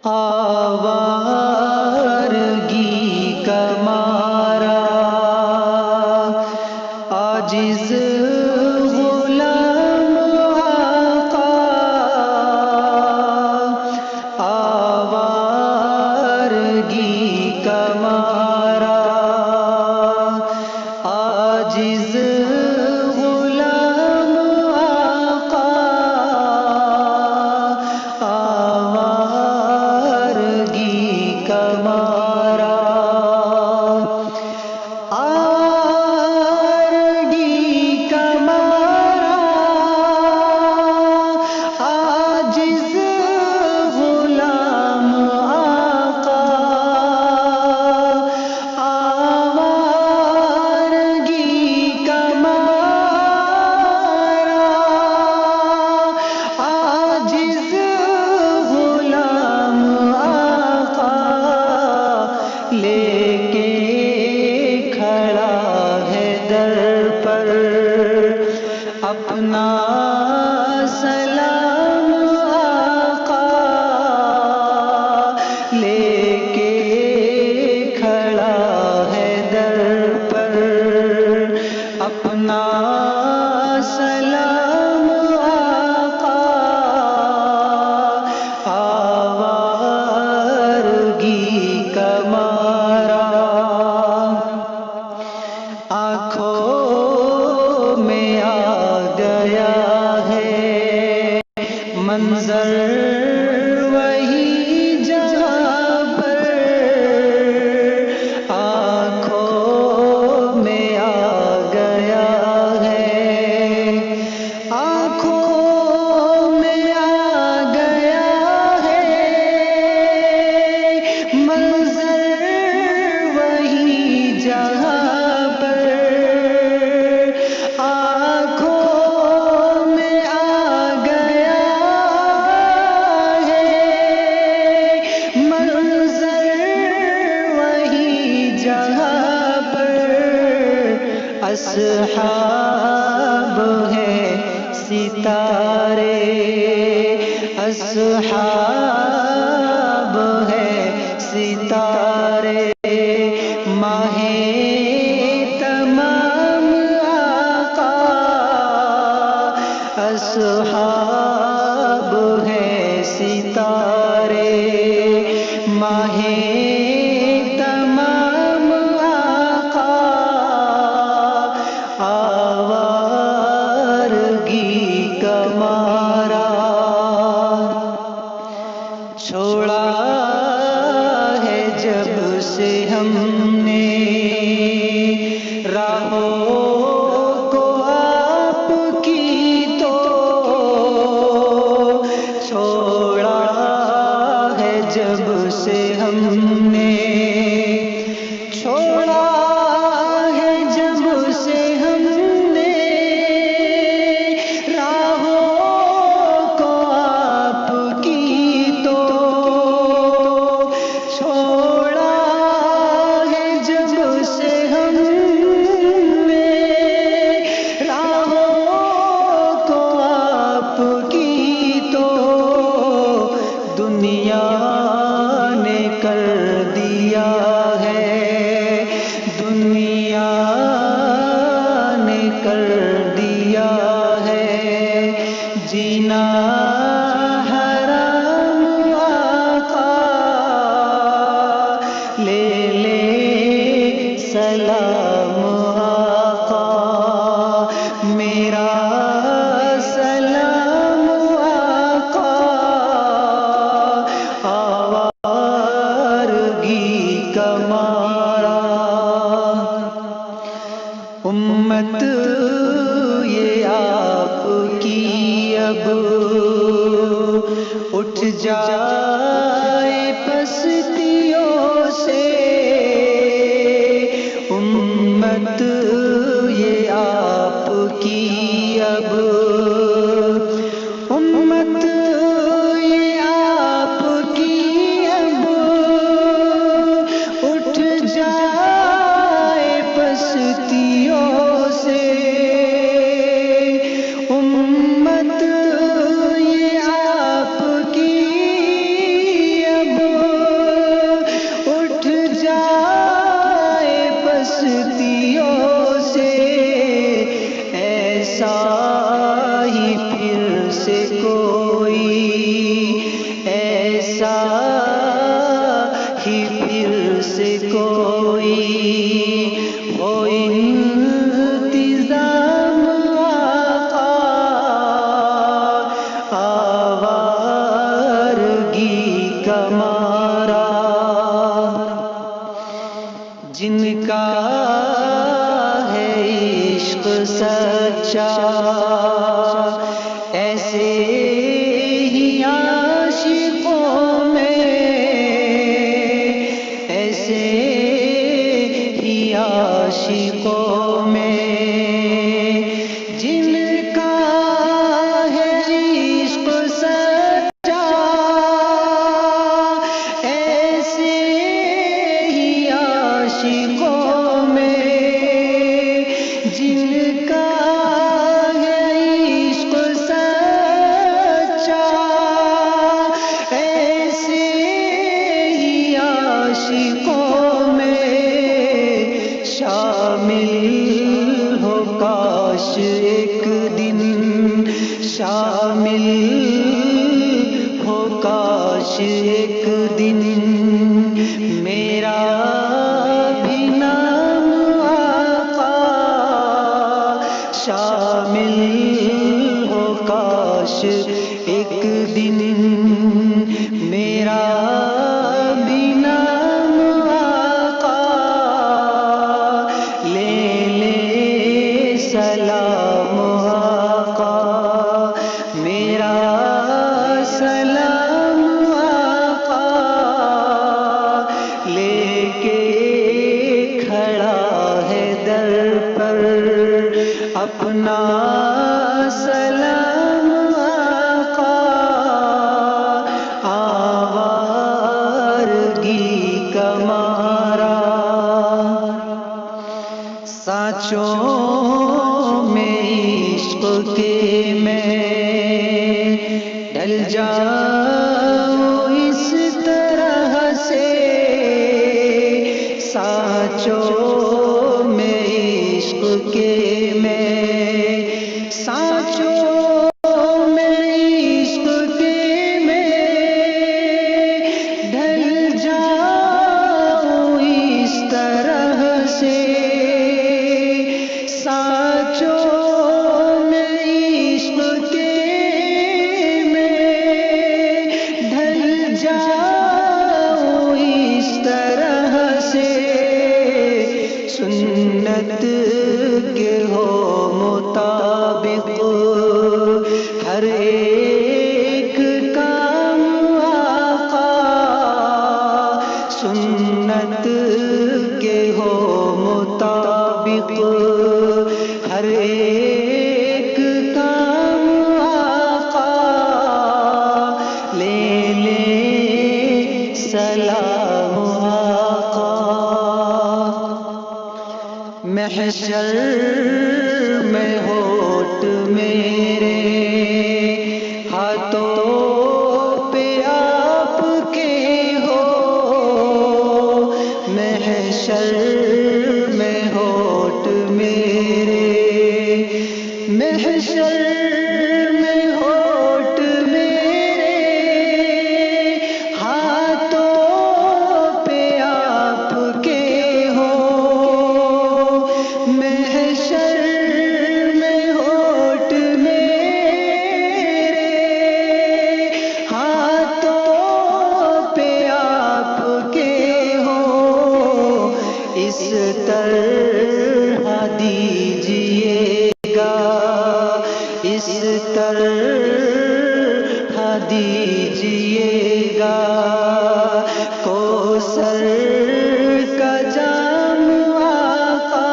آوارگی کا مارا عاجز غلام آقا، آوارگی کا مارا عاجز غلام آقا، آوارگی کا مارا آوارگی کا مارا عاجز غلام آقا، آوارگی کا مارا عاجز غلام آقا، لے کے کھڑا ہے در پر اپنا سلام آقا، لے کے کھڑا ہے در پر اپنا سلام آقا، آوارگی کا مارا آنکھوں میں آ گیا ہے منظر وہی جہاں پر، آنکھوں میں آ گیا ہے، آنکھوں میں آ گیا ہے منظر وہی جہاں پر، آنکھوں میں آ گیا ہے منظر وہی جہاں پر، اصحاب ہیں ستارے، اصحاب ہیں ستارے، ماہ تمام آقا، اصحاب ہیں ستارے، ماہ تمام آقا، آوارگی کا مارا چھوڑا ہے جب سے ہم نے راہوں کو آپ کی تو، چھوڑا ہے جب سے ہم نے، چھوڑا ہے جب سے ہم نے راہوں کو آپ کی تو، چھوڑا ہے جب سے ہم نے راہوں کو آپ کی تو، دنیا نے کر دیا ہے، دنیا نے کر دیا ہے جینا حرام آقا، لے لے سلام آقا، میرا سلام آقا، آوارگی کا مارا امت یہ آپ کی اب اٹھ جائے پستیوں سے، امت یہ آپ کی اب امت یہ آپ کی اب اٹھ جائے پستیوں سے، امت یہ آپ کی اب ایسا ہی پھر سے کوئی ہو انتظام آقا، آوارگی کا مارا جن کا ہے عشق سچا، ایسے ہی عاشقوں میں، ایسے ہی عاشقوں میں، جن کا ہے عشق سچا، ایسے ہی عاشقوں میں، جن کا ہے عشق سچا، ایسے ہی عاشقوں میں شامل ہو کاش ایک دن، شامل ہو کاش ایک دن میرا بھی نام آقا، شامل ہو کاش ایک دن میرا بھی نام آقا، لے لے سلام آقا، میرا سلام آقا، لے کے کھڑا ہے در پر اپنا سلام آقا، آوارگی کا مارا سانچوں میں عشق کے میں ڈل جاؤں اس طرح سے، سانچوں میں عشق کے میں، سانچوں میں عشق کے میں ڈھل جاؤں اس طرح سے، سانچوں میں عشق کے میں ڈھل جاؤں اس طرح سے، سنت کے ہو مطابق ہر ایک کام آقا، سنت کے ہو مطابق ہر ایک کام آقا، لے لے سلام آقا، محشر میں ہوٹ میرے ہاتھوں پہ آپ کے ہو، محشر میں ہوٹ میرے، محشر میں ہوٹ میرے ہاتھوں پہ آپ کے ہو، محشر میں ہوٹ میرے ہاتھوں پہ آپ کے ہو، اس طرح دیجیے گا، اس طرح دیجیے گا، کوثر کا جام آقا،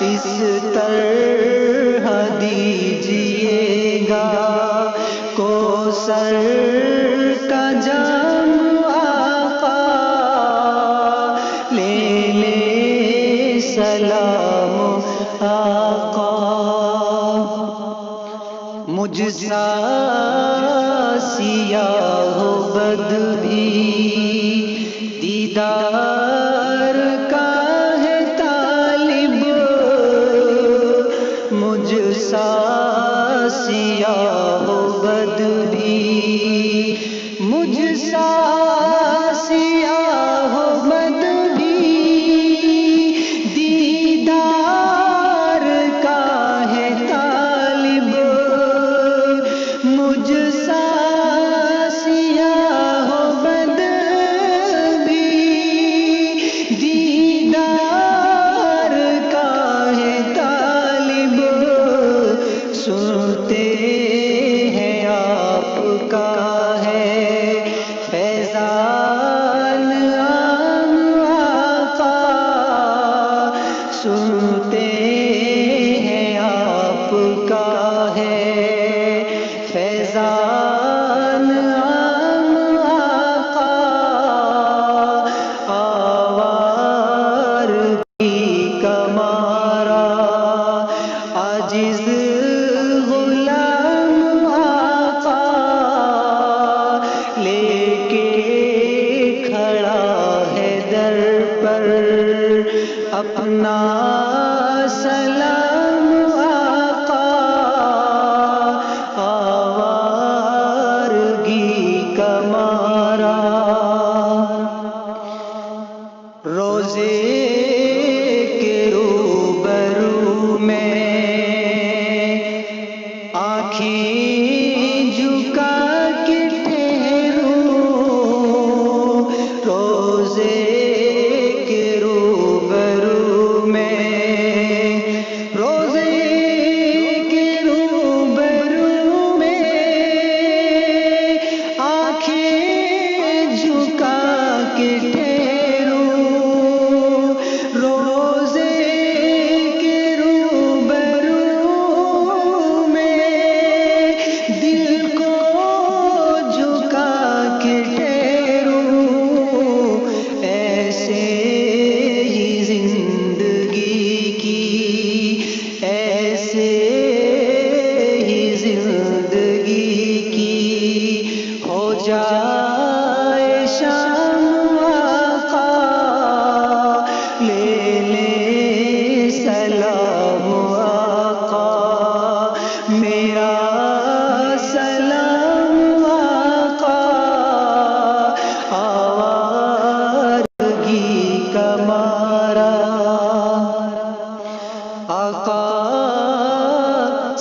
اس طرح دیجیے گا، کوثر کا جام آقا، لے لے سلام آقا، مجھ سا سیاہ و بد بھی دیدار کا ہے طالب، مجھ سا سیاہ و بد بھی سا سیاہ مد بھی دیدار کا ہے طالب، مجھ سا سیاہ مد بھی دیدار کا ہے طالب، سنتے ہیں آپ کا ہے فیضان عام آقا، سنتے ہیں آپ کا ہے فیضان عام آقا، آوارگی کا مارا عاجز غلام آقا، لے کے کھڑا ہے در پر اپنا سلام آقا، آوارگی کا مارا روزے کے روبرو میں آنکھیں جھکا کے ٹھہروں، روزے کے روبرو میں، روزے کے روبرو میں آنکھیں جھکا کے ٹھہروں، روزے کے روبرو میں دل کو جھکا کے ٹھہروں، ایسے ہی زندگی کی، ایسے ہی زندگی کی ہو جائے شام آقا، لے لے سلام آقا، میرا سلام آقا، آوارگی کا مارا آقا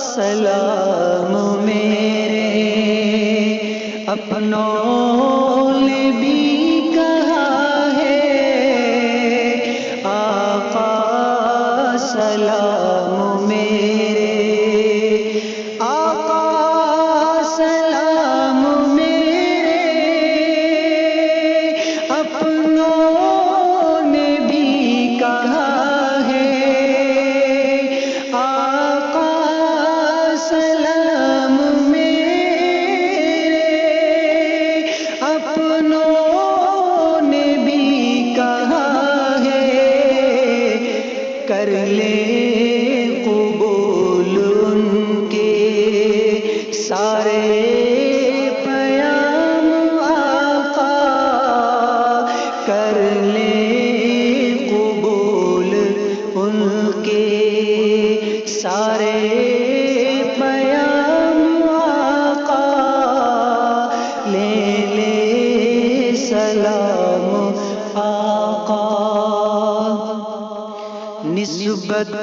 سلام میرے اپنوں نے بھی کہا ہے، آقا سلام میرے، آقا سلام میرے اپنوں نے بھی کہا ہے، آقا سلام میرے اپنوں نے بھی کہا ہے، کر لے قبول ان کے سارے پیام آقا، کر لے قبول ان کے سارے پیام آقا، لے لے سلام آقا، نسبت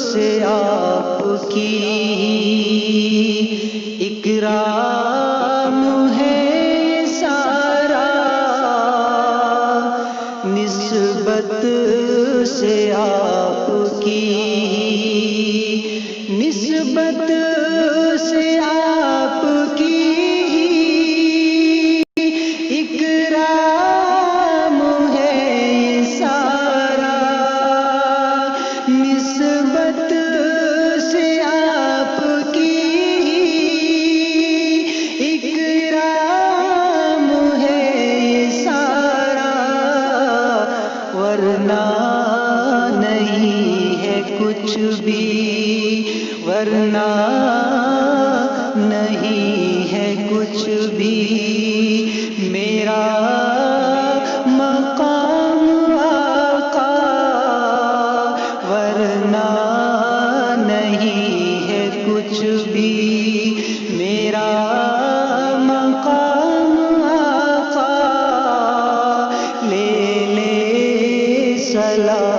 سے آپ کی اکرام ہے سارا، نسبت سے آپ کی، نسبت سے آپ کی اکرام ہے سارا، نسبت سے آپ کی اکرام ہے سارا، ورنہ نہیں ہے کچھ بھی، ورنہ سلام